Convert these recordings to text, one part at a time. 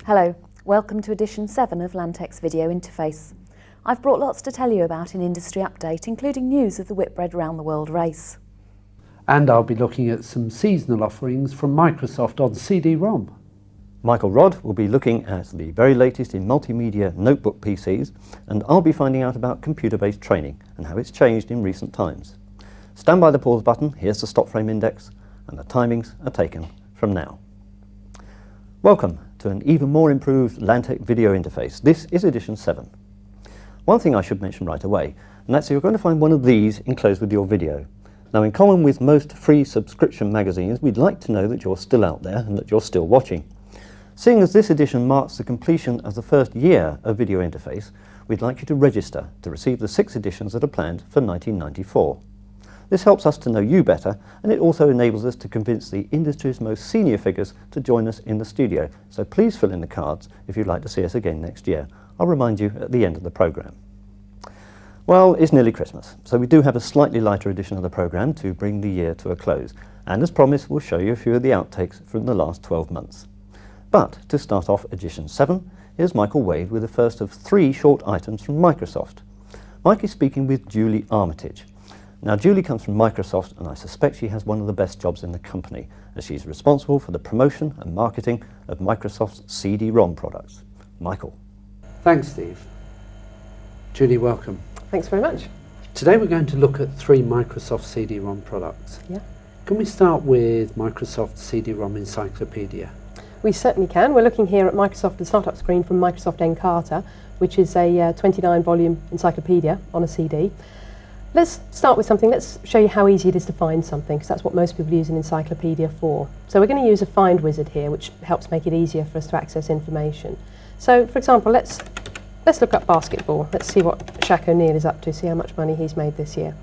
Hello, welcome to edition 7 of Lantec's video interface. I've brought lots to tell you about in industry update, including news of the Whitbread Round the World race. And I'll be looking at some seasonal offerings from Microsoft on CD ROM. Michael Rodd will be looking at the very latest in multimedia notebook PCs, and I'll be finding out about computer-based training and how it's changed in recent times. Stand by the pause button, here's the stop frame index, and the timings are taken from now. Welcome to an even more improved Lantec video interface. This is edition 7. One thing I should mention right away, and that's you're going to find one of these enclosed with your video. Now, in common with most free subscription magazines, we'd like to know that you're still out there and that you're still watching. Seeing as this edition marks the completion of the first year of video interface, we'd like you to register to receive the 6 editions that are planned for 1994. This helps us to know you better, and it also enables us to convince the industry's most senior figures to join us in the studio. So please fill in the cards if you'd like to see us again next year. I'll remind you at the end of the programme. Well, it's nearly Christmas, so we do have a slightly lighter edition of the programme to bring the year to a close. And as promised, we'll show you a few of the outtakes from the last 12 months. But to start off edition 7, here's Michael Wade with the first of 3 short items from Microsoft. Mike is speaking with Julie Armitage. Now, Julie comes from Microsoft, and I suspect she has one of the best jobs in the company, as she's responsible for the promotion and marketing of Microsoft's CD ROM products. Michael. Thanks, Steve. Julie, welcome. Thanks very much. Today we're going to look at 3 Microsoft CD ROM products. Yeah. Can we start with Microsoft CD ROM Encyclopedia? We certainly can. We're looking here at Microsoft, the startup screen from Microsoft Encarta, which is a 29-volume encyclopedia on a CD. Let's start with something. Let's show you how easy it is to find something, because that's what most people use an encyclopedia for. So we're going to use a find wizard here, which helps make it easier for us to access information. So, for example, let's look up basketball. Let's see what Shaq O'Neal is up to, see how much money he's made this year.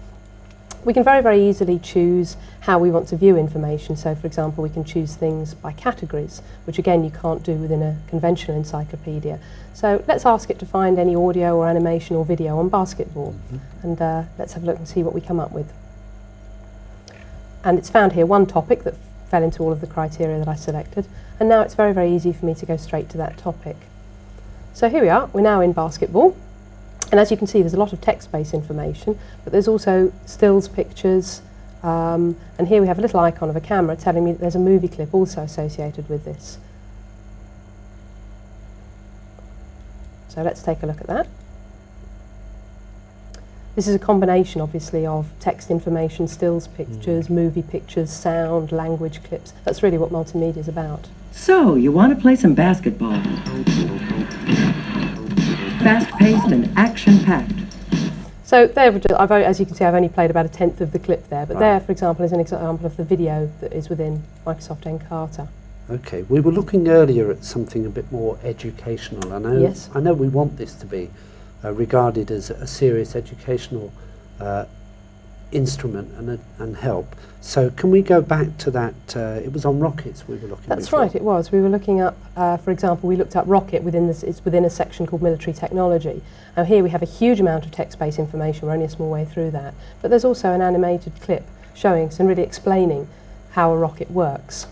We can very, very easily choose how we want to view information. So, for example, we can choose things by categories, which again you can't do within a conventional encyclopedia. So let's ask it to find any audio or animation or video on basketball. And let's have a look and see what we come up with. And it's found here one topic that fell into all of the criteria that I selected. And now it's very, very easy for me to go straight to that topic. So here we are, we're now in basketball. And as you can see, there's a lot of text-based information, but there's also stills pictures, and here we have a little icon of a camera telling me that there's a movie clip also associated with this. So let's take a look at that. This is a combination, obviously, of text information, stills pictures, movie pictures, sound, language clips. That's really what multimedia is about. So, you want to play some basketball? Fast-paced and action-packed. So there, as you can see, I've only played about 1/10 of the clip there, but there, for example, is an example of the video that is within Microsoft Encarta. Okay, we were looking earlier at something a bit more educational. I know we want this to be regarded as a serious educational instrument and help. So can we go back to that? It was on rockets we were looking at. That's right, it was. We were looking up, for example, we looked up rocket within this. It's within a section called military technology. Now here we have a huge amount of text-based information. We're only a small way through that, but there's also an animated clip showing us and really explaining how a rocket works.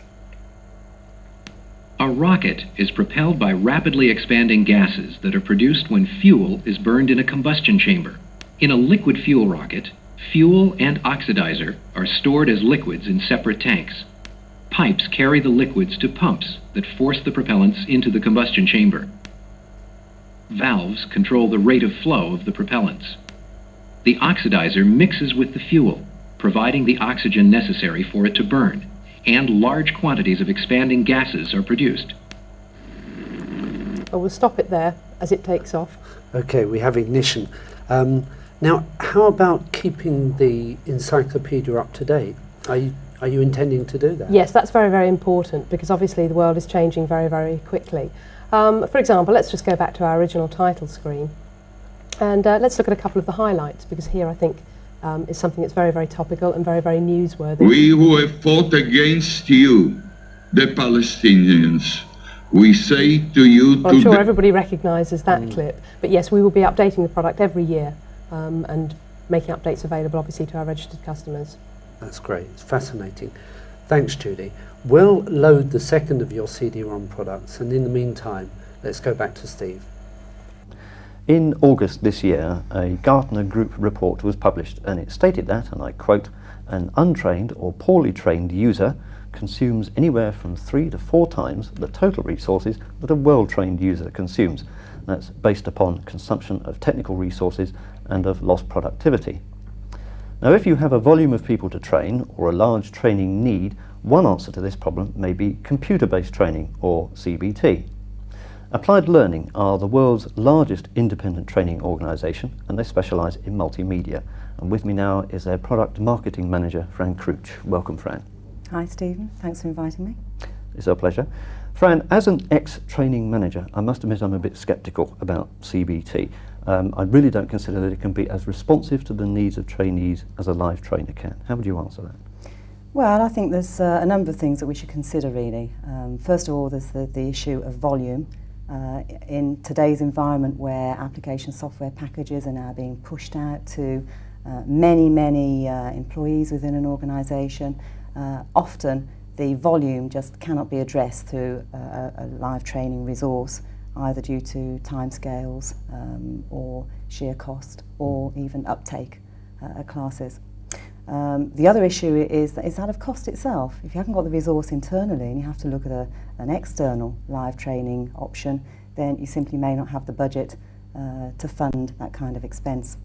A rocket is propelled by rapidly expanding gases that are produced when fuel is burned in a combustion chamber. In a liquid fuel rocket, fuel and oxidizer are stored as liquids in separate tanks. Pipes carry the liquids to pumps that force the propellants into the combustion chamber. Valves control the rate of flow of the propellants. The oxidizer mixes with the fuel, providing the oxygen necessary for it to burn, and large quantities of expanding gases are produced. We'll stop it there as it takes off. Okay, we have ignition. Now, how about keeping the encyclopedia up to date? Are you intending to do that? Yes, that's very, very important, because obviously the world is changing very, very quickly. For example, let's just go back to our original title screen, and let's look at a couple of the highlights, because here I think is something that's very, very topical and very, very newsworthy. We who have fought against you, the Palestinians, we say to you... Well, I'm sure everybody recognises that clip, but yes, we will be updating the product every year and making updates available, obviously, to our registered customers. That's great, it's fascinating. Thanks, Judy. We'll load the second of your CD ROM products, and in the meantime, let's go back to Steve. In August this year, a Gartner Group report was published, and it stated that, and I quote, "An untrained or poorly trained user consumes anywhere from 3 to 4 times the total resources that a well-trained user consumes." That's based upon consumption of technical resources and of lost productivity. Now, if you have a volume of people to train or a large training need, one answer to this problem may be computer-based training, or CBT. Applied Learning are the world's largest independent training organisation, and they specialise in multimedia. And with me now is their product marketing manager, Fran Crouch. Welcome, Fran. Hi, Stephen. Thanks for inviting me. It's our pleasure. Fran, as an ex-training manager, I must admit I'm a bit sceptical about CBT. I really don't consider that it can be as responsive to the needs of trainees as a live trainer can. How would you answer that? Well, I think there's a number of things that we should consider, really. First of all, there's the issue of volume. In today's environment where application software packages are now being pushed out to many employees within an organisation, often the volume just cannot be addressed through a live training resource, either due to timescales or sheer cost or even uptake at classes. The other issue is that of cost itself. If you haven't got the resource internally and you have to look at an external live training option, then you simply may not have the budget to fund that kind of expense.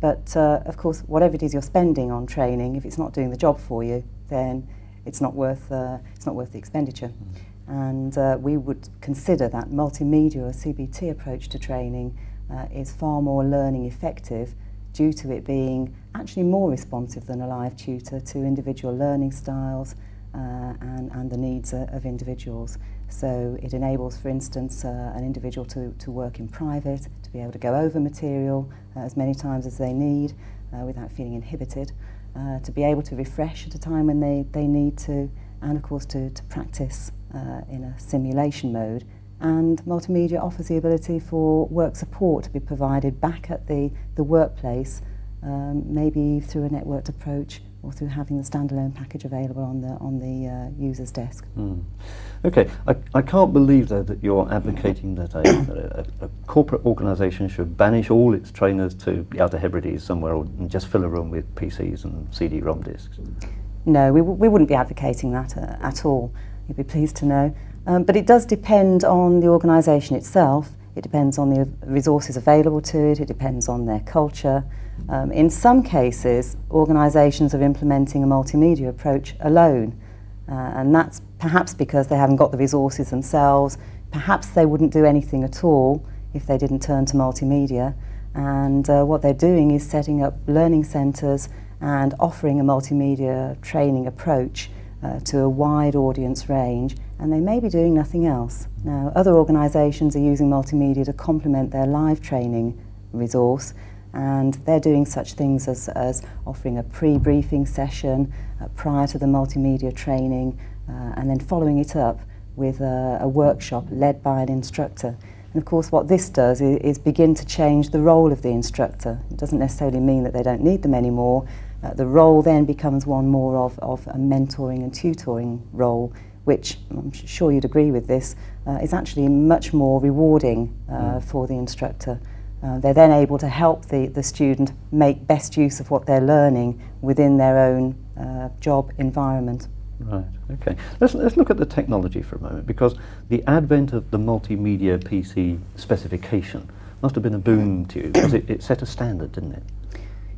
But of course, whatever it is you're spending on training, if it's not doing the job for you, then it's not worth the expenditure. And we would consider that multimedia or CBT approach to training is far more learning effective, due to it being actually more responsive than a live tutor to individual learning styles and the needs of individuals. So it enables, for instance, an individual to work in private, to be able to go over material as many times as they need without feeling inhibited, to be able to refresh at a time when they need to, and of course to practice in a simulation mode. And multimedia offers the ability for work support to be provided back at the workplace, maybe through a networked approach or through having the standalone package available on the user's desk. Okay, I can't believe though that you're advocating that a corporate organisation should banish all its trainers to the Outer Hebrides somewhere and just fill a room with PCs and CD ROM discs. No, we wouldn't be advocating that at all. You'd be pleased to know. But it does depend on the organisation itself. It depends on the resources available to it. It depends on their culture. In some cases, organisations are implementing a multimedia approach alone, and that's perhaps because they haven't got the resources themselves. Perhaps they wouldn't do anything at all if they didn't turn to multimedia. And what they're doing is setting up learning centres and offering a multimedia training approach to a wide audience range, and they may be doing nothing else. Now, other organisations are using multimedia to complement their live training resource, and they're doing such things as offering a pre-briefing session prior to the multimedia training, and then following it up with a workshop led by an instructor. And of course what this does is begin to change the role of the instructor. It doesn't necessarily mean that they don't need them anymore. The role then becomes one more of a mentoring and tutoring role, which, I'm sure you'd agree with this, is actually much more rewarding for the instructor. They're then able to help the student make best use of what they're learning within their own job environment. Right, okay. Let's look at the technology for a moment, because the advent of the multimedia PC specification must have been a boon to you, because it set a standard, didn't it?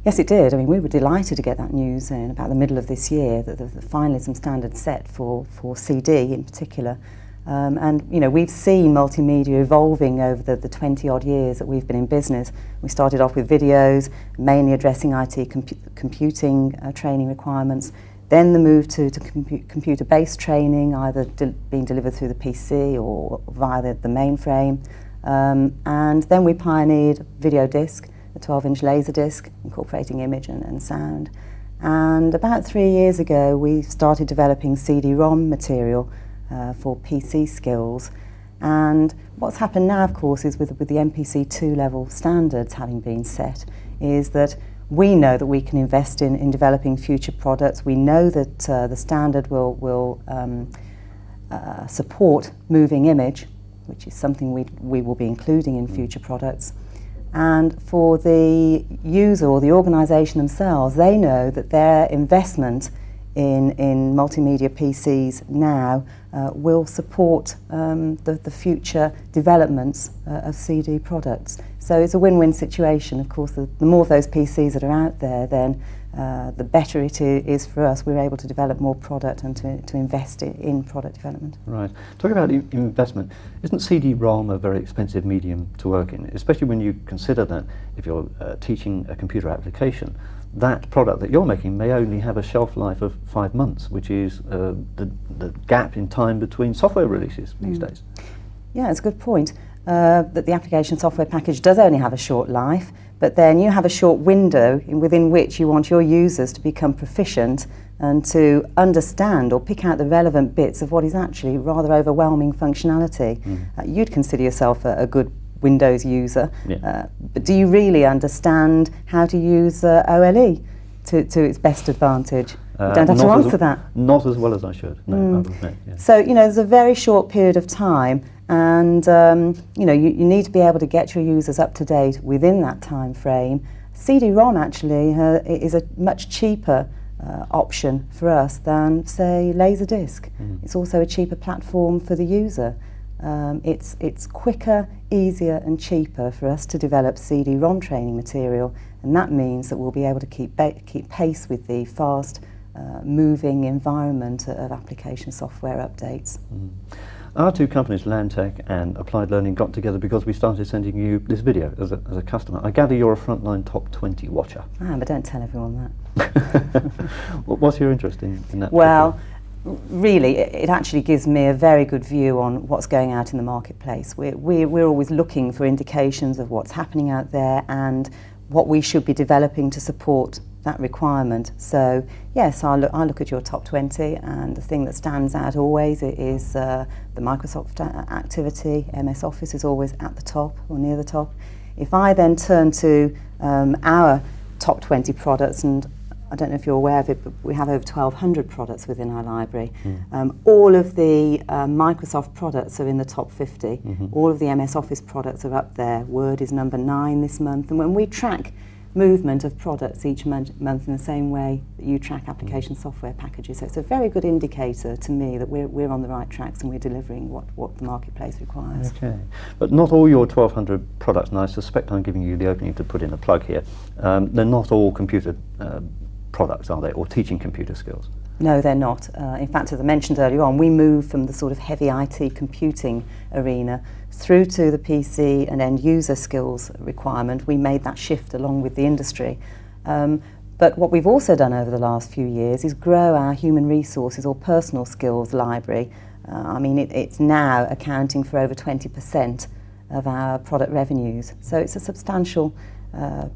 Yes, it did. I mean, we were delighted to get that news in about the middle of this year, that the finally some standards set for CD in particular. And, you know, we've seen multimedia evolving over the 20-odd years that we've been in business. We started off with videos, mainly addressing IT computing training requirements. Then the move to computer-based training, either being delivered through the PC or via the mainframe. And then we pioneered video disc, a 12-inch laser disc, incorporating image and sound. And about 3 years ago, we started developing CD ROM material for PC skills. And what's happened now, of course, is with the MPC 2 level standards having been set, is that we know that we can invest in developing future products. We know that the standard will support moving image, which is something we will be including in future products. And for the user or the organisation themselves, they know that their investment in multimedia PCs now will support the future developments of CD products. So it's a win-win situation. Of course, the more of those PCs that are out there, then the better it is for us. We're able to develop more product and to invest in product development. Right. Talking about investment, isn't CD ROM a very expensive medium to work in, especially when you consider that if you're teaching a computer application, that product that you're making may only have a shelf life of 5 months, which is the gap in time between software releases these days. Yeah, it's a good point. That the application software package does only have a short life, but then you have a short window within which you want your users to become proficient and to understand or pick out the relevant bits of what is actually rather overwhelming functionality. You'd consider yourself a good Windows user, but do you really understand how to use OLE to its best advantage? You don't have to answer that. Not as well as I should, no, I will admit, yeah. So, you know, there's a very short period of time, and, you know, you need to be able to get your users up to date within that time frame. CD-ROM actually is a much cheaper option for us than, say, Laserdisc. It's also a cheaper platform for the user. It's quicker, easier and cheaper for us to develop CD-ROM training material, and that means that we'll be able to keep pace with the fast moving environment of application software updates. Our two companies, Landtech and Applied Learning, got together because we started sending you this video as a customer. I gather you're a Frontline Top 20 watcher. But don't tell everyone that. What's your interest in that? Well, really, it actually gives me a very good view on what's going out in the marketplace. We're always looking for indications of what's happening out there and what we should be developing to support that requirement. So yes, I look at your top 20, and the thing that stands out always is the Microsoft activity. MS Office is always at the top or near the top. If I then turn to our top 20 products, and I don't know if you're aware of it, but we have over 1,200 products within our library. All of the Microsoft products are in the top 50. All of the MS Office products are up there. Word is number 9 this month. And when we track movement of products each month in the same way that you track application software packages, so it's a very good indicator to me that we're on the right tracks and we're delivering what the marketplace requires. Okay, but not all your 1,200 products, and I suspect I'm giving you the opening to put in a plug here, they're not all computer products, are they, or teaching computer skills? No, they're not. In fact, as I mentioned earlier on, we moved from the sort of heavy IT computing arena through to the PC and end user skills requirement. We made that shift along with the industry. But what we've also done over the last few years is grow our human resources or personal skills library. I mean, it's now accounting for over 20% of our product revenues. So it's a substantial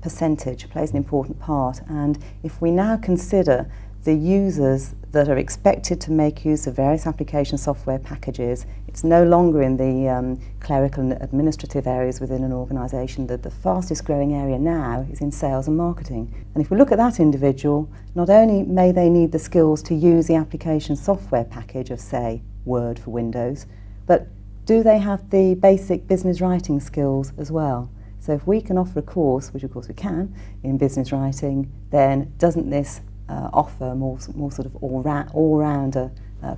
percentage, plays an important part. And if we now consider the users that are expected to make use of various application software packages, it's no longer in the clerical and administrative areas within an organisation. That the fastest growing area now is in sales and marketing. And if we look at that individual, not only may they need the skills to use the application software package of, say, Word for Windows, but do they have the basic business writing skills as well? So if we can offer a course, which of course we can, in business writing, then doesn't this offer more sort of all-rounder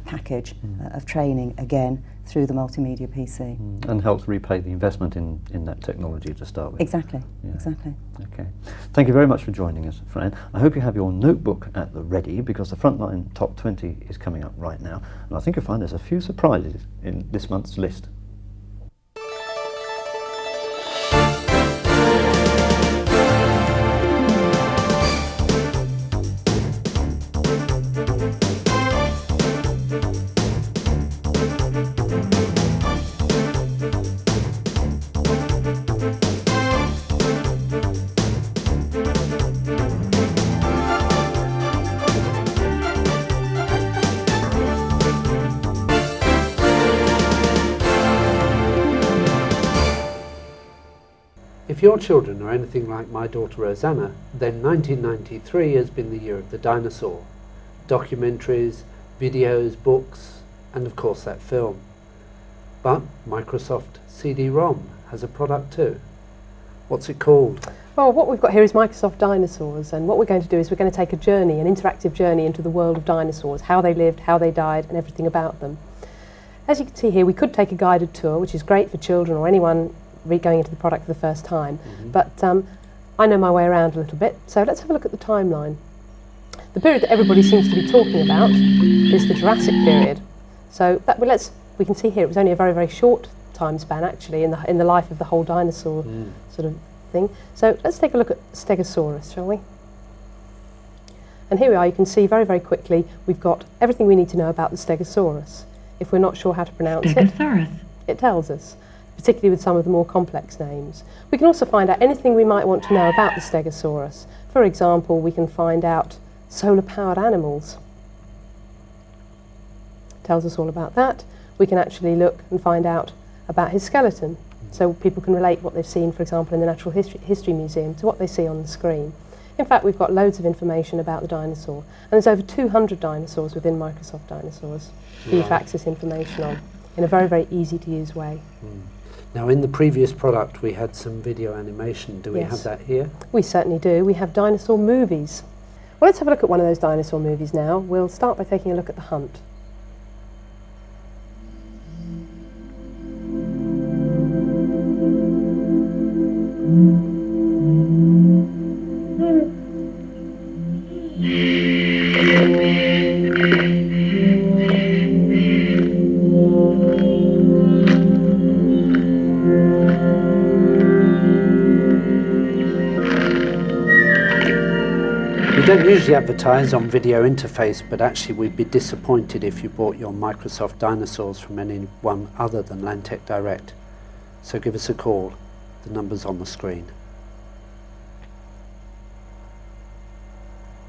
package of training, again, through the multimedia PC. And helps repay the investment in that technology to start with. Exactly, exactly. Okay. Thank you very much for joining us, Fran. I hope you have your notebook at the ready, because the Frontline Top 20 is coming up right now, and I think you'll find there's a few surprises in this month's list. If your children are anything like my daughter Rosanna, then 1993 has been the year of the dinosaur. Documentaries, videos, books, and of course that film. But Microsoft CD ROM has a product too. What's it called? Well, what we've got here is Microsoft Dinosaurs, and what we're going to do is we're going to take a journey, an interactive journey into the world of dinosaurs, how they lived, how they died, and everything about them. As you can see here, we could take a guided tour, which is great for children or anyone going into the product for the first time, but I know my way around a little bit, so let's have a look at the timeline. The period that everybody seems to be talking about is the Jurassic period. So we can see here it was only a very, very short time span actually in the life of the whole dinosaur sort of thing. So let's take a look at Stegosaurus, shall we? And here we are, you can see very, very quickly we've got everything we need to know about the Stegosaurus. If we're not sure how to pronounce it tells us, particularly with some of the more complex names. We can also find out anything we might want to know about the Stegosaurus. For example, we can find out solar-powered animals. Tells us all about that. We can actually look and find out about his skeleton, so people can relate what they've seen, for example, in the Natural History Museum to what they see on the screen. In fact, we've got loads of information about the dinosaur, and there's over 200 dinosaurs within Microsoft Dinosaurs for you to access information on in a very, very easy-to-use way. Now, in the previous product, we had some video animation. Do we have that here? We certainly do. We have dinosaur movies. Well, let's have a look at one of those dinosaur movies now. We'll start by taking a look at The Hunt. We don't usually advertise on video interface, but actually we'd be disappointed if you bought your Microsoft Dinosaurs from anyone other than Lantec Direct. So give us a call. The number's on the screen.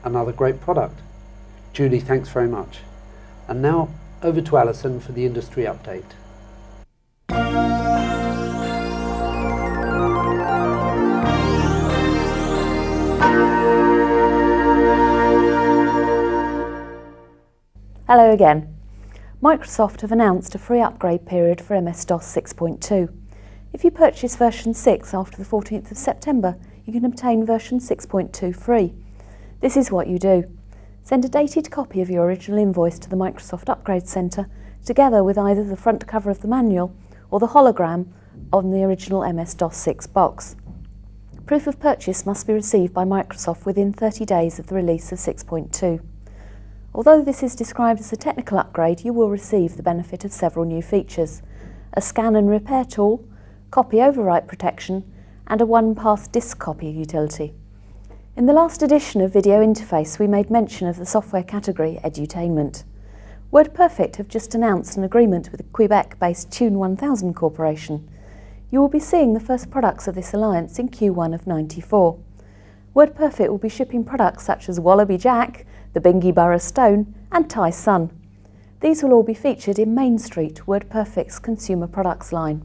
Another great product. Julie, thanks very much. And now over to Alison for the industry update. Hello again. Microsoft have announced a free upgrade period for MS-DOS 6.2. If you purchase version 6 after the 14th of September, you can obtain version 6.2 free. This is what you do. Send a dated copy of your original invoice to the Microsoft Upgrade Centre, together with either the front cover of the manual or the hologram on the original MS-DOS 6 box. Proof of purchase must be received by Microsoft within 30 days of the release of 6.2. Although this is described as a technical upgrade, you will receive the benefit of several new features: a scan and repair tool, copy overwrite protection, and a one-path disk copy utility. In the last edition of Video Interface, we made mention of the software category Edutainment. WordPerfect have just announced an agreement with the Quebec-based Tune 1000 Corporation. You will be seeing the first products of this alliance in Q1 of '94. WordPerfect will be shipping products such as Wallaby Jack, the Bingy Borough Stone, and Thai Sun. These will all be featured in Main Street, WordPerfect's consumer products line.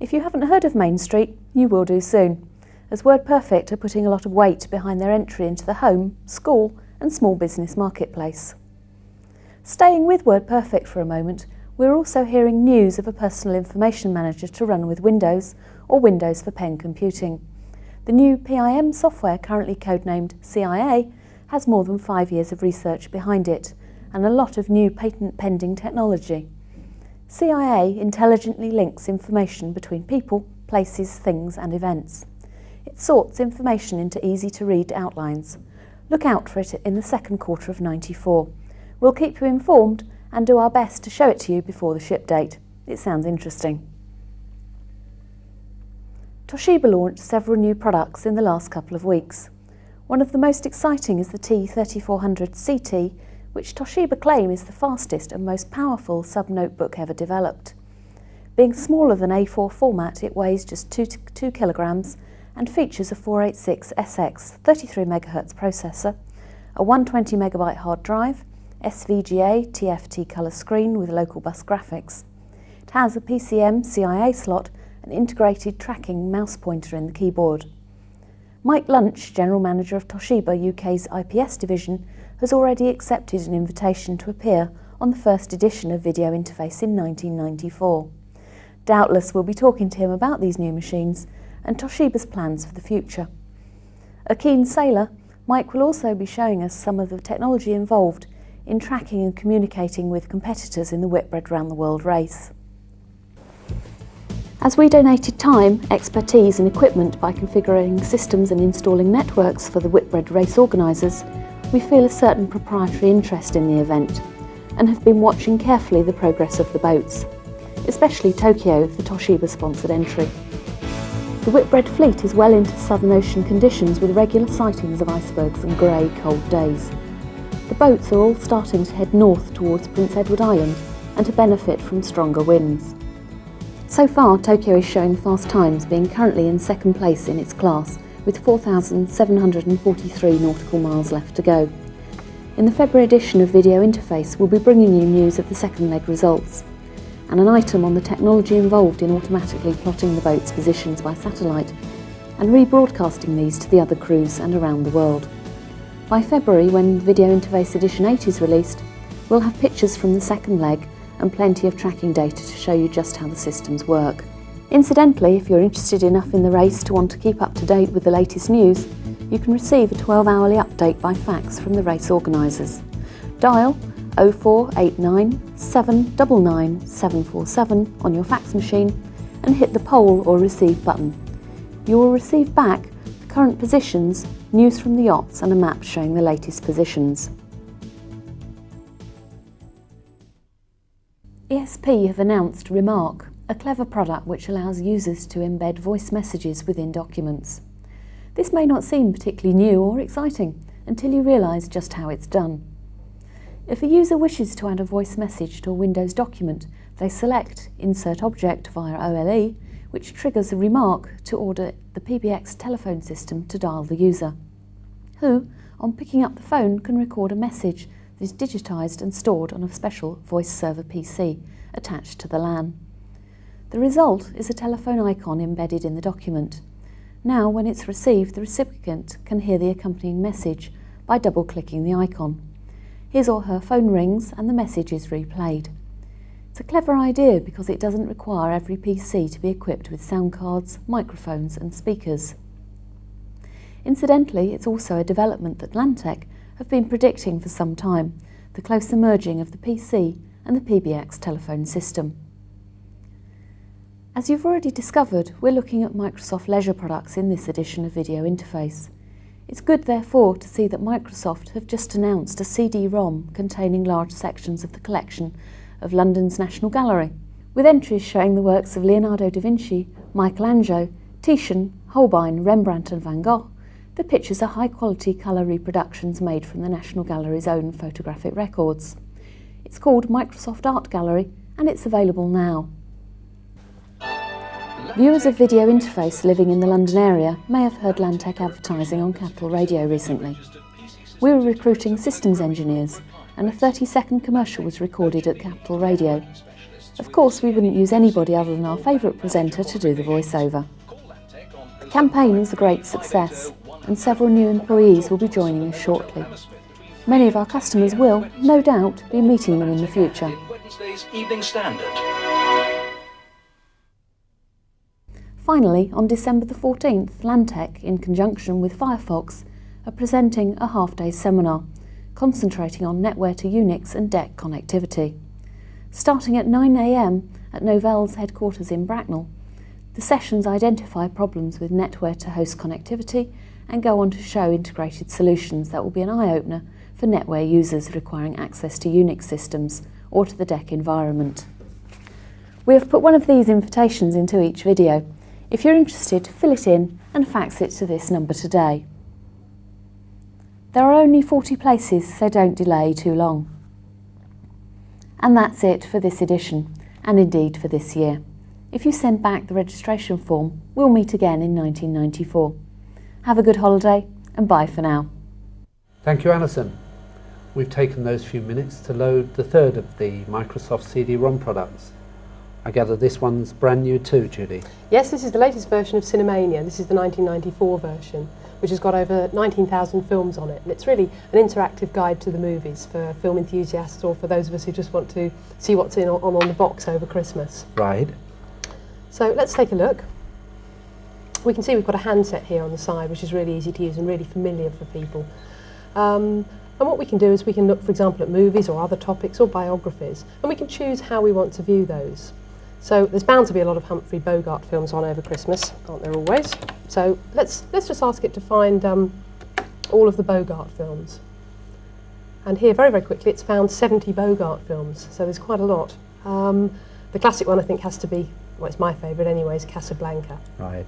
If you haven't heard of Main Street, you will do soon, as WordPerfect are putting a lot of weight behind their entry into the home, school, and small business marketplace. Staying with WordPerfect for a moment, we're also hearing news of a personal information manager to run with Windows or Windows for Pen Computing. The new PIM software, currently codenamed CIA, has more than 5 years of research behind it and a lot of new patent-pending technology. CIA intelligently links information between people, places, things and events. It sorts information into easy-to-read outlines. Look out for it in the second quarter of '94. We'll keep you informed and do our best to show it to you before the ship date. It sounds interesting. Toshiba launched several new products in the last couple of weeks. One of the most exciting is the T3400 CT, which Toshiba claim is the fastest and most powerful sub-notebook ever developed. Being smaller than A4 format, it weighs just 2 kilograms and features a 486SX 33 MHz processor, a 120 MB hard drive, SVGA TFT colour screen with local bus graphics. It has a PCM CIA slot an integrated tracking mouse pointer in the keyboard. Mike Lunch, General Manager of Toshiba UK's IPS division, has already accepted an invitation to appear on the first edition of Video Interface in 1994. Doubtless we'll be talking to him about these new machines and Toshiba's plans for the future. A keen sailor, Mike will also be showing us some of the technology involved in tracking and communicating with competitors in the Whitbread Round the World race. As we donated time, expertise and equipment by configuring systems and installing networks for the Whitbread race organisers, we feel a certain proprietary interest in the event and have been watching carefully the progress of the boats, especially Tokyo, the Toshiba-sponsored entry. The Whitbread fleet is well into Southern Ocean conditions with regular sightings of icebergs and grey, cold days. The boats are all starting to head north towards Prince Edward Island and to benefit from stronger winds. So far, Tokyo is showing fast times, being currently in second place in its class, with 4,743 nautical miles left to go. In the February edition of Video Interface, we'll be bringing you news of the second leg results, and an item on the technology involved in automatically plotting the boat's positions by satellite, and rebroadcasting these to the other crews and around the world. By February, when Video Interface Edition 8 is released, we'll have pictures from the second leg and plenty of tracking data to show you just how the systems work. Incidentally, if you're interested enough in the race to want to keep up to date with the latest news, you can receive a 12-hourly update by fax from the race organisers. Dial 0489 799 747 on your fax machine and hit the poll or receive button. You will receive back the current positions, news from the yachts and a map showing the latest positions. ESP have announced Remark, a clever product which allows users to embed voice messages within documents. This may not seem particularly new or exciting until you realise just how it's done. If a user wishes to add a voice message to a Windows document, they select Insert Object via OLE, which triggers a remark to order the PBX telephone system to dial the user, who, on picking up the phone, can record a message that is digitised and stored on a special voice server PC attached to the LAN. The result is a telephone icon embedded in the document. Now, when it's received, the recipient can hear the accompanying message by double-clicking the icon. His or her phone rings and the message is replayed. It's a clever idea because it doesn't require every PC to be equipped with sound cards, microphones and speakers. Incidentally, it's also a development that Lantec have been predicting for some time, the closer merging of the PC and the PBX telephone system. As you've already discovered, we're looking at Microsoft Leisure products in this edition of Video Interface. It's good, therefore, to see that Microsoft have just announced a CD ROM containing large sections of the collection of London's National Gallery, with entries showing the works of Leonardo da Vinci, Michelangelo, Titian, Holbein, Rembrandt and Van Gogh. The pictures are high-quality colour reproductions made from the National Gallery's own photographic records. It's called Microsoft Art Gallery and it's available now. Viewers of Video Interface living in the London area may have heard Lantec advertising on Capital Radio recently. We were recruiting systems engineers and a 30-second commercial was recorded at Capital Radio. Of course, we wouldn't use anybody other than our favourite presenter to do the voiceover. The campaign was a great success and several new employees will be joining us shortly. Many of our customers will, no doubt, be meeting them in the future. Finally, on December the 14th, Lantec, in conjunction with Firefox, are presenting a half-day seminar concentrating on netware to Unix and DEC connectivity. Starting at 9 AM at Novell's headquarters in Bracknell, the sessions identify problems with netware to host connectivity and go on to show integrated solutions that will be an eye-opener for netware users requiring access to Unix systems or to the DEC environment. We have put one of these invitations into each video. If you're interested, fill it in and fax it to this number today. There are only 40 places, so don't delay too long. And that's it for this edition, and indeed for this year. If you send back the registration form, we'll meet again in 1994. Have a good holiday, and bye for now. Thank you, Alison. We've taken those few minutes to load the third of the Microsoft CD ROM products. I gather this one's brand new too, Judy. Yes, this is the latest version of Cinemania. This is the 1994 version, which has got over 19,000 films on it. And it's really an interactive guide to the movies for film enthusiasts or for those of us who just want to see what's on the box over Christmas. Right. So let's take a look. We can see we've got a handset here on the side, which is really easy to use and really familiar for people. And what we can do is we can look, for example, at movies or other topics or biographies, and we can choose how we want to view those. So there's bound to be a lot of Humphrey Bogart films on over Christmas, aren't there always? So let's just ask it to find all of the Bogart films. And here, very, very quickly, it's found 70 Bogart films, so there's quite a lot. The classic one, I think, has to be, well, it's my favourite anyway, is Casablanca. Right.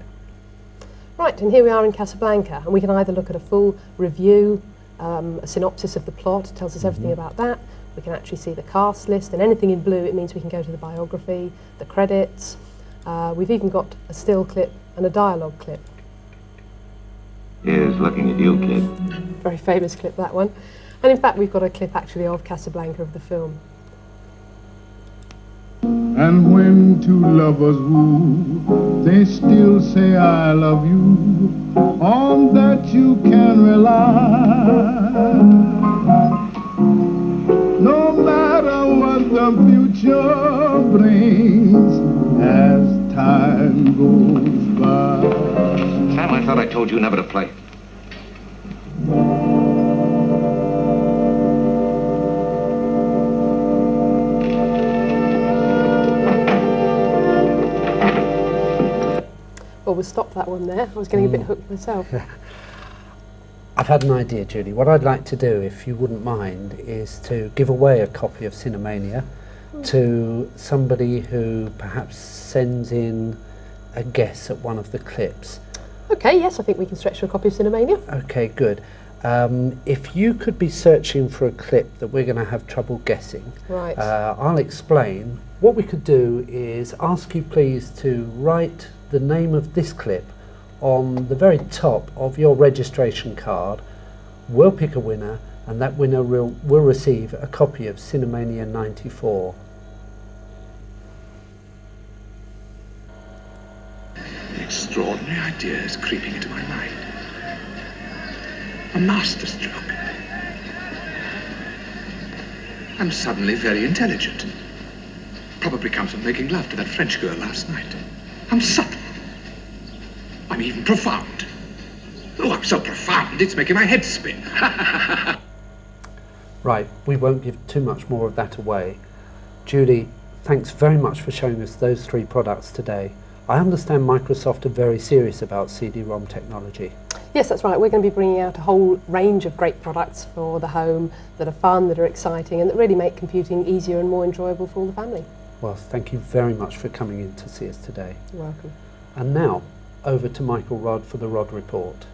Right, and here we are in Casablanca, and we can either look at a full review, a synopsis of the plot, it tells us everything about that. We can actually see the cast list, and anything in blue, it means we can go to the biography, the credits. We've even got a still clip and a dialogue clip. Here's looking at you, kid. Very famous clip, that one. And in fact, we've got a clip actually of Casablanca of the film. And when two lovers woo, they still say I love you. On that you can rely. No matter what the future brings as time goes by. Sam, I thought I told you never to play. Well, we'll stop that one there. I was getting a bit hooked myself. I've had an idea, Judy. What I'd like to do, if you wouldn't mind, is to give away a copy of Cinemania to somebody who perhaps sends in a guess at one of the clips. Okay, yes, I think we can stretch for a copy of Cinemania. Okay, good. If you could be searching for a clip that we're going to have trouble guessing, Right. I'll explain. What we could do is ask you please to write the name of this clip on the very top of your registration card. We'll pick a winner, and that winner will receive a copy of Cinemania 94. An extraordinary idea is creeping into my mind. A masterstroke. I'm suddenly very intelligent. Probably comes from making love to that French girl last night. I'm subtle. I'm even profound. Oh, I'm so profound, it's making my head spin. Right, we won't give too much more of that away. Judy, thanks very much for showing us those three products today. I understand Microsoft are very serious about CD ROM technology. Yes, that's right. We're going to be bringing out a whole range of great products for the home that are fun, that are exciting, and that really make computing easier and more enjoyable for all the family. Well, thank you very much for coming in to see us today. You're welcome. And now, over to Michael Rodd for the Rodd Report.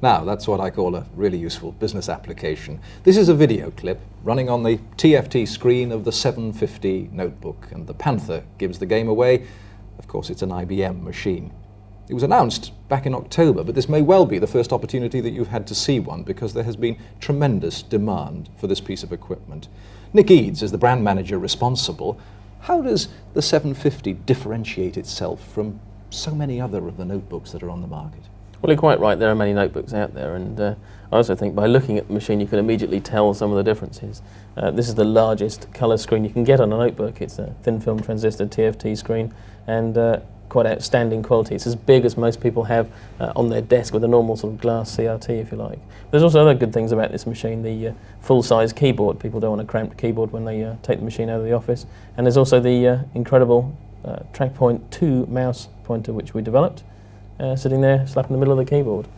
Now, that's what I call a really useful business application. This is a video clip running on the TFT screen of the 750 notebook, and the Panther gives the game away. Of course, it's an IBM machine. It was announced back in October, but this may well be the first opportunity that you've had to see one, because there has been tremendous demand for this piece of equipment. Nick Eads is the brand manager responsible. How does the 750 differentiate itself from so many other of the notebooks that are on the market? Well, you're quite right, there are many notebooks out there, and I also think by looking at the machine you can immediately tell some of the differences. This is the largest colour screen you can get on a notebook. It's a thin film transistor TFT screen, and quite outstanding quality. It's as big as most people have on their desk with a normal sort of glass CRT, if you like. There's also other good things about this machine, the full-size keyboard. People don't want a cramped keyboard when they take the machine out of the office. And there's also the incredible TrackPoint 2 mouse pointer, which we developed, sitting there slap in the middle of the keyboard.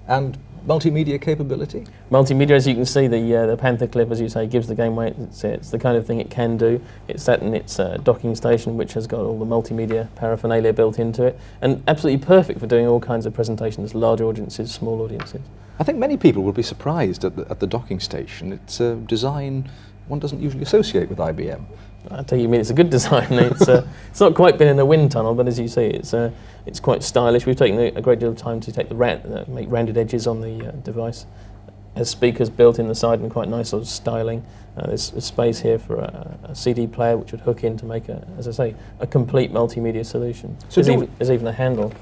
And multimedia capability? Multimedia, as you can see, the Panther clip, as you say, gives the game away. It's the kind of thing it can do. It's that in its docking station, which has got all the multimedia paraphernalia built into it, and absolutely perfect for doing all kinds of presentations, large audiences, small audiences. I think many people will be surprised at the docking station. It's a design one doesn't usually associate with IBM. I tell you mean it's a good design. It's not quite been in a wind tunnel, but as you see, it's quite stylish. We've taken a great deal of time to take make rounded edges on the device. Has speakers built in the side and quite nice sort of styling. There's a space here for a CD player which would hook in to make as I say, a complete multimedia solution. So there's even a handle.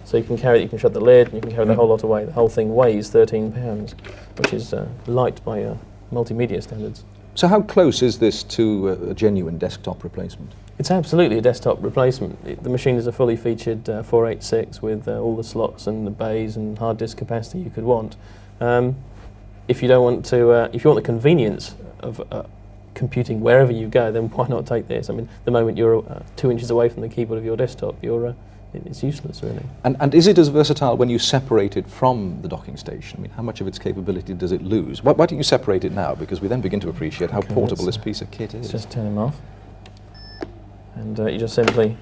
So you can carry it, you can shut the lid, and you can carry the whole lot away. The whole thing weighs 13 pounds, which is light by multimedia standards. So how close is this to a genuine desktop replacement? It's absolutely a desktop replacement. The machine is a fully featured 486 with all the slots and the bays and hard disk capacity you could want. If you don't want to, if you want the convenience of computing wherever you go, then why not take this? I mean, the moment you're 2 inches away from the keyboard of your desktop, it's useless, really. And is it as versatile when you separate it from the docking station? I mean, how much of its capability does it lose? Why don't you separate it now? Because we then begin to appreciate how portable this piece of kit is. Let's just turn them off. And you just simply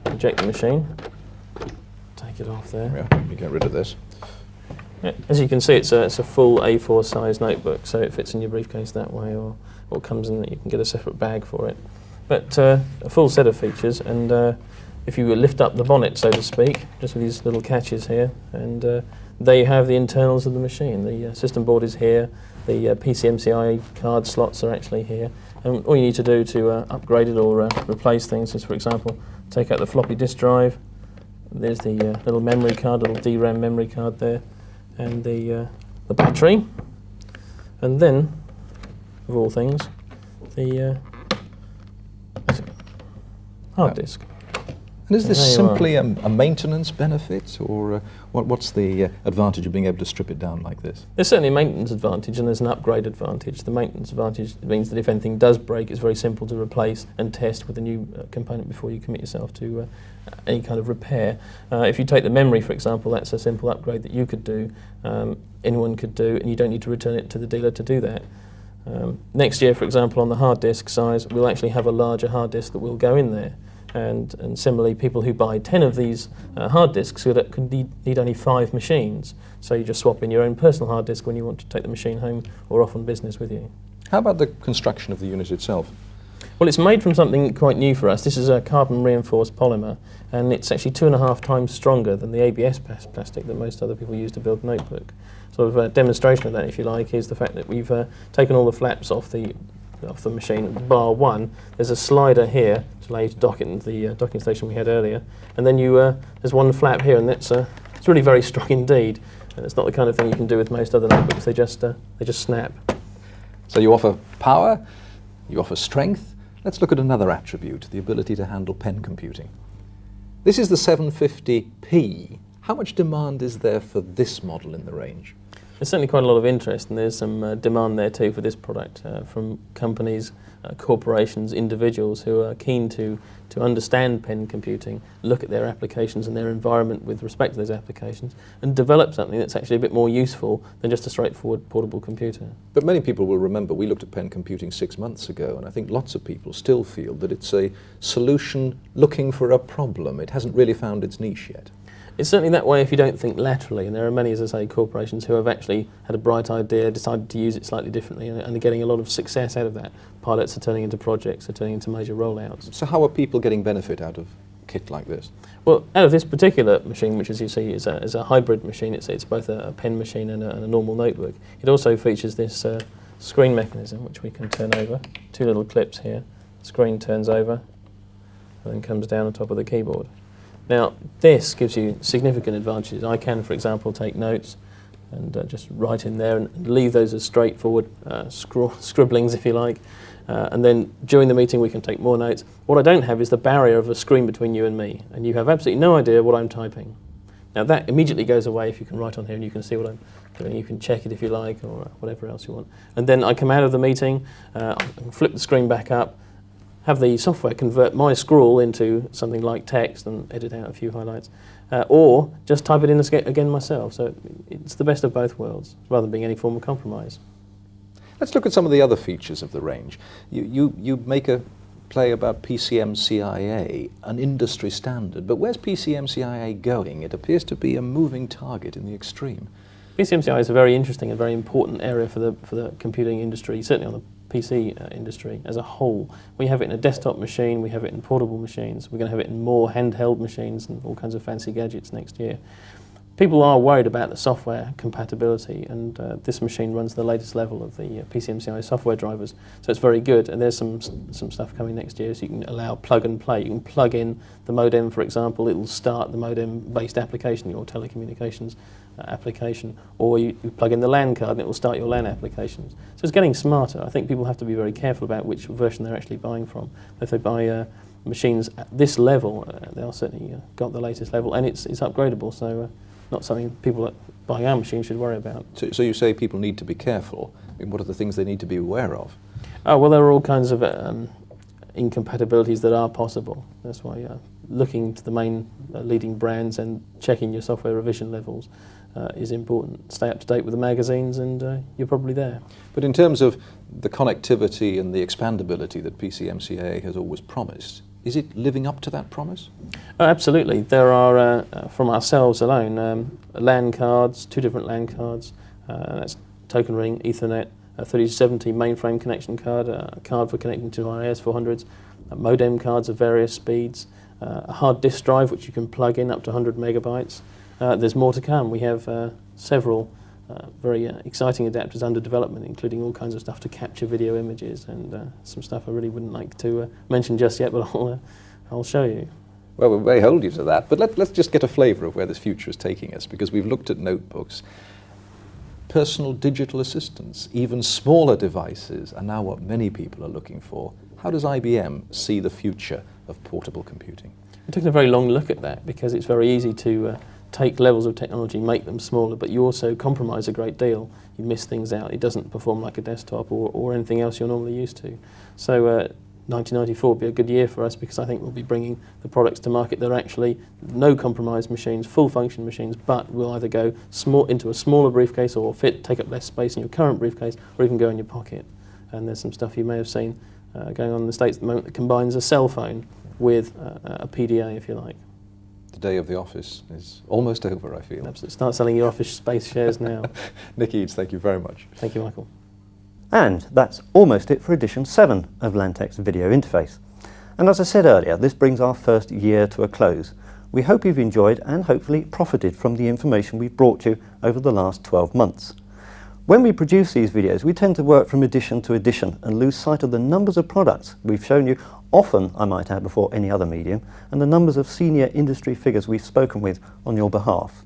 eject the machine, take it off there. Yeah, you get rid of this. Yeah, as you can see, it's a full A4 size notebook, so it fits in your briefcase that way, or comes in that you can get a separate bag for it. But a full set of features, and if you lift up the bonnet, so to speak, just with these little catches here, and there you have the internals of the machine. The system board is here, the PCMCI card slots are actually here, and all you need to do to upgrade it or replace things is, for example, take out the floppy disk drive. There's the little memory card, little DRAM memory card there, and the battery, and then, of all things, the hard disk. And is this simply a maintenance benefit, or what's the advantage of being able to strip it down like this? There's certainly a maintenance advantage and there's an upgrade advantage. The maintenance advantage means that if anything does break, it's very simple to replace and test with a new component before you commit yourself to any kind of repair. If you take the memory, for example, that's a simple upgrade that you could do, anyone could do, and you don't need to return it to the dealer to do that. Next year, for example, on the hard disk size, we'll actually have a larger hard disk that will go in there. And similarly, people who buy 10 of these hard disks could need only 5 machines. So you just swap in your own personal hard disk when you want to take the machine home or off on business with you. How about the construction of the unit itself? Well, it's made from something quite new for us. This is a carbon reinforced polymer, and it's actually 2.5 times stronger than the ABS plastic that most other people use to build a notebook. Sort of a demonstration of that, if you like, is the fact that we've taken all the flaps off the machine, bar one. There's a slider here to allow you to dock it into the docking station we had earlier, and then there's one flap here, and it's really very strong indeed. And it's not the kind of thing you can do with most other notebooks. They just snap. So you offer power, you offer strength. Let's look at another attribute: the ability to handle pen computing. This is the 750p. How much demand is there for this model in the range? There's certainly quite a lot of interest, and there's some demand there too for this product from companies, corporations, individuals who are keen to understand pen computing, look at their applications and their environment with respect to those applications, and develop something that's actually a bit more useful than just a straightforward portable computer. But many people will remember we looked at pen computing 6 months ago, and I think lots of people still feel that it's a solution looking for a problem. It hasn't really found its niche yet. It's certainly that way if you don't think laterally, and there are many, as I say, corporations who have actually had a bright idea, decided to use it slightly differently, and are getting a lot of success out of that. Pilots are turning into projects, are turning into major rollouts. So how are people getting benefit out of kit like this? Well, out of this particular machine, which as you see is a hybrid machine, it's both a pen machine and a normal notebook. It also features this screen mechanism, which we can turn over. 2 little clips here. The screen turns over and then comes down on top of the keyboard. Now, this gives you significant advantages. I can, for example, take notes and just write in there and leave those as straightforward scribblings, if you like. And then during the meeting, we can take more notes. What I don't have is the barrier of a screen between you and me, and you have absolutely no idea what I'm typing. Now, that immediately goes away if you can write on here and you can see what I'm doing. You can check it if you like, or whatever else you want. And then I come out of the meeting, I can flip the screen back up, have the software convert my scrawl into something like text and edit out a few highlights, or just type it in again myself. So it's the best of both worlds, rather than being any form of compromise. Let's look at some of the other features of the range. You make a play about PCM-CIA, an industry standard, but where's PCM-CIA going? It appears to be a moving target in the extreme. PCM-CIA is a very interesting and very important area for the computing industry, certainly on the PC industry as a whole. We have it in a desktop machine, we have it in portable machines, we're going to have it in more handheld machines and all kinds of fancy gadgets next year. People are worried about the software compatibility, and this machine runs the latest level of the PCM-CIA software drivers, so it's very good. And there's some stuff coming next year, so you can allow plug and play. You can plug in the modem, for example, it will start the modem-based application, your telecommunications application, or you plug in the LAN card and it will start your LAN applications. So it's getting smarter. I think people have to be very careful about which version they're actually buying from. If they buy machines at this level, they'll certainly got the latest level, and it's upgradable. So. Not something people buying our machine should worry about. So you say people need to be careful. I mean, what are the things they need to be aware of? Oh, well, there are all kinds of incompatibilities that are possible. That's why looking to the main leading brands and checking your software revision levels is important. Stay up to date with the magazines and you're probably there. But in terms of the connectivity and the expandability that PCM-CIA has always promised, is it living up to that promise? Oh, absolutely. There are, from ourselves alone, LAN cards, 2 different LAN cards. That's token ring, Ethernet, a 3070 mainframe connection card, a card for connecting to our AS400s, modem cards of various speeds, a hard disk drive which you can plug in up to 100 megabytes. There's more to come. We have several very exciting adapters under development, including all kinds of stuff to capture video images and some stuff I really wouldn't like to mention just yet, but I'll show you. Well, we may hold you to that, but let's just get a flavour of where this future is taking us, because we've looked at notebooks. Personal digital assistants, even smaller devices, are now what many people are looking for. How does IBM see the future of portable computing? We're taking a very long look at that, because it's very easy to take levels of technology, make them smaller, but you also compromise a great deal. You miss things out. It doesn't perform like a desktop or anything else you're normally used to. So 1994 will be a good year for us, because I think we'll be bringing the products to market that are actually no compromise machines, full function machines, but will either go into a smaller briefcase or take up less space in your current briefcase, or even go in your pocket. And there's some stuff you may have seen going on in the States at the moment that combines a cell phone with a PDA, if you like. The day of the office is almost over, I feel. Absolutely. Start selling your office space shares now. Nick Eads, thank you very much. Thank you, Michael. And that's almost it for edition 7 of Lantec's video interface. And as I said earlier, this brings our first year to a close. We hope you've enjoyed and hopefully profited from the information we've brought you over the last 12 months. When we produce these videos, we tend to work from edition to edition and lose sight of the numbers of products we've shown you, often, I might add, before any other medium, and the numbers of senior industry figures we've spoken with on your behalf.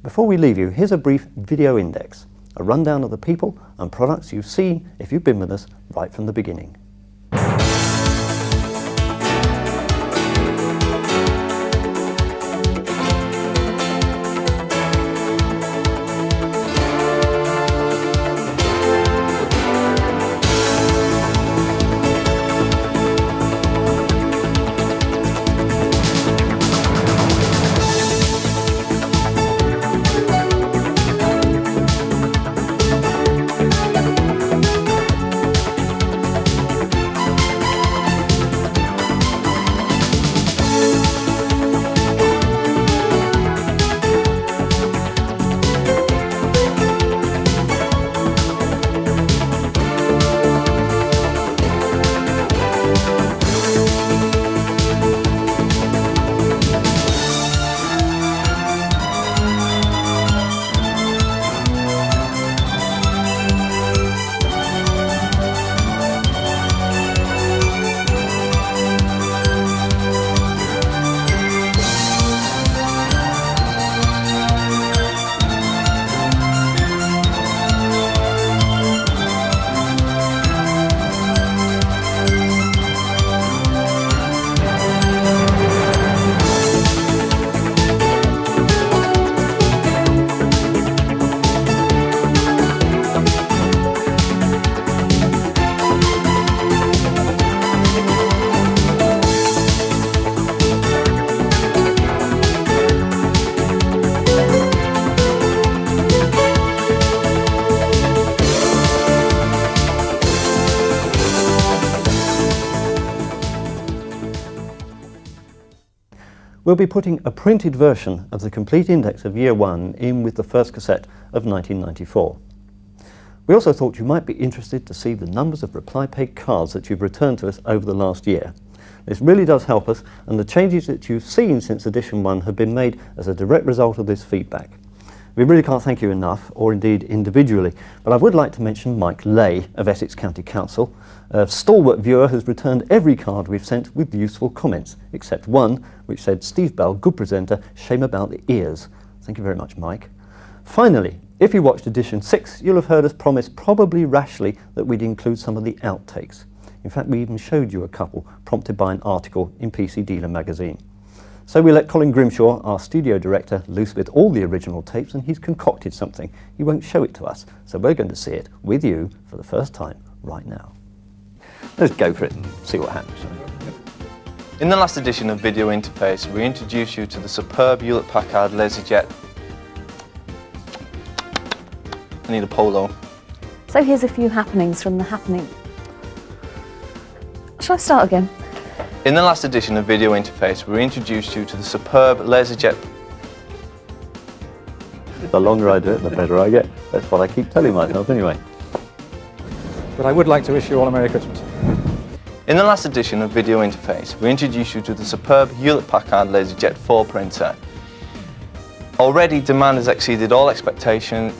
Before we leave you, here's a brief video index, a rundown of the people and products you've seen if you've been with us right from the beginning. We'll be putting a printed version of the complete index of Year 1 in with the first cassette of 1994. We also thought you might be interested to see the numbers of reply paid cards that you've returned to us over the last year. This really does help us, and the changes that you've seen since edition 1 have been made as a direct result of this feedback. We really can't thank you enough, or indeed individually, but I would like to mention Mike Lay of Essex County Council, a stalwart viewer who's returned every card we've sent with useful comments, except one which said, "Steve Bell, good presenter, shame about the ears." Thank you very much, Mike. Finally, if you watched edition 6, you'll have heard us promise, probably rashly, that we'd include some of the outtakes. In fact, we even showed you a couple, prompted by an article in PC Dealer magazine. So we let Colin Grimshaw, our studio director, loose with all the original tapes, and he's concocted something. He won't show it to us, so we're going to see it with you for the first time right now. Let's go for it and see what happens. In the last edition of Video Interface, we introduced you to the superb Hewlett-Packard LaserJet. I need a polo. So here's a few happenings from the happening. Shall I start again? In the last edition of Video Interface, we introduced you to the superb LaserJet. The longer I do it, the better I get. That's what I keep telling myself anyway. But I would like to wish you all a Merry Christmas. In the last edition of Video Interface, we introduced you to the superb Hewlett-Packard LaserJet 4 printer. Already, demand has exceeded all expectation.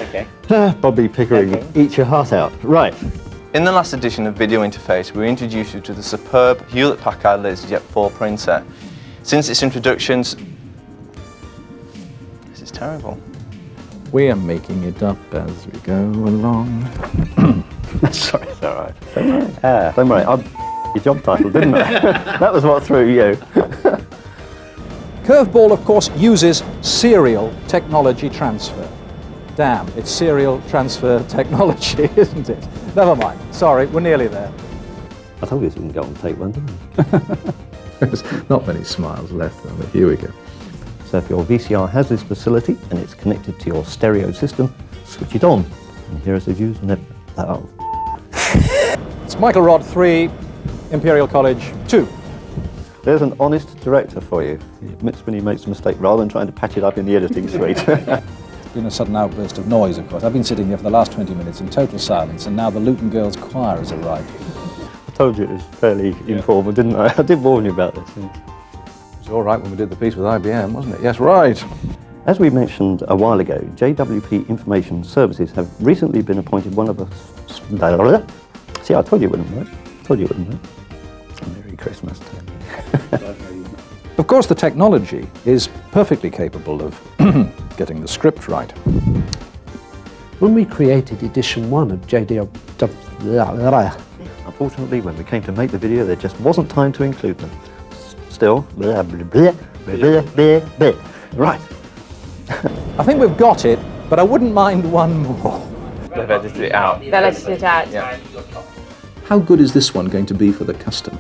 Okay. Bobby Pickering, okay. Eat your heart out. Right. In the last edition of Video Interface, we introduced you to the superb Hewlett-Packard LaserJet 4 printer. Since its introductions... This is terrible. We are making it up as we go along. Sorry, it's all right. Don't worry, your job title, didn't I? That was what threw you. Curveball, of course, uses serial technology transfer. Damn, it's serial transfer technology, isn't it? Never mind. Sorry, we're nearly there. I told you this wouldn't go on tape one, didn't I? There's not many smiles left, though, but here we go. So if your VCR has this facility and it's connected to your stereo system, switch it on and hear us as you never that on. It's Michael Rod 3, Imperial College 2. There's an honest director for you. He admits when he makes a mistake rather than trying to patch it up in the editing suite. It's been a sudden outburst of noise, of course. I've been sitting here for the last 20 minutes in total silence, and now the Luton Girls Choir has arrived. I told you it was fairly informal, didn't I? I did warn you about this. Yeah. It was all right when we did the piece with IBM, wasn't it? Yes, right. As we mentioned a while ago, JWP Information Services have recently been appointed one of us. See, I told you it wouldn't work. Told you it wouldn't work. Merry Christmas to you. Of course, the technology is perfectly capable of getting the script right. When we created edition 1 of JDW... Unfortunately, when we came to make the video, there just wasn't time to include them. Still, right. I think we've got it, but I wouldn't mind one more. They've edited it out. They'll edit it out. Yeah. How good is this one going to be for the customer?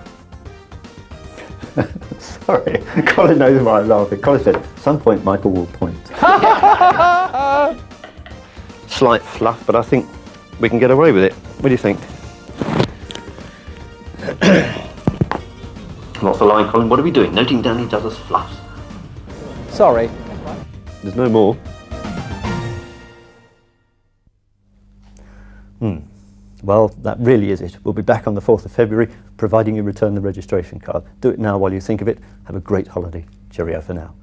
Sorry, Colin knows why I'm laughing. Colin said, at some point Michael will point. Slight fluff, but I think we can get away with it. What do you think? What's the line, Colin? What are we doing? Noting down each other's fluffs. Sorry. There's no more. Well, that really is it. We'll be back on the 4th of February, providing you return the registration card. Do it now while you think of it. Have a great holiday. Cheerio for now.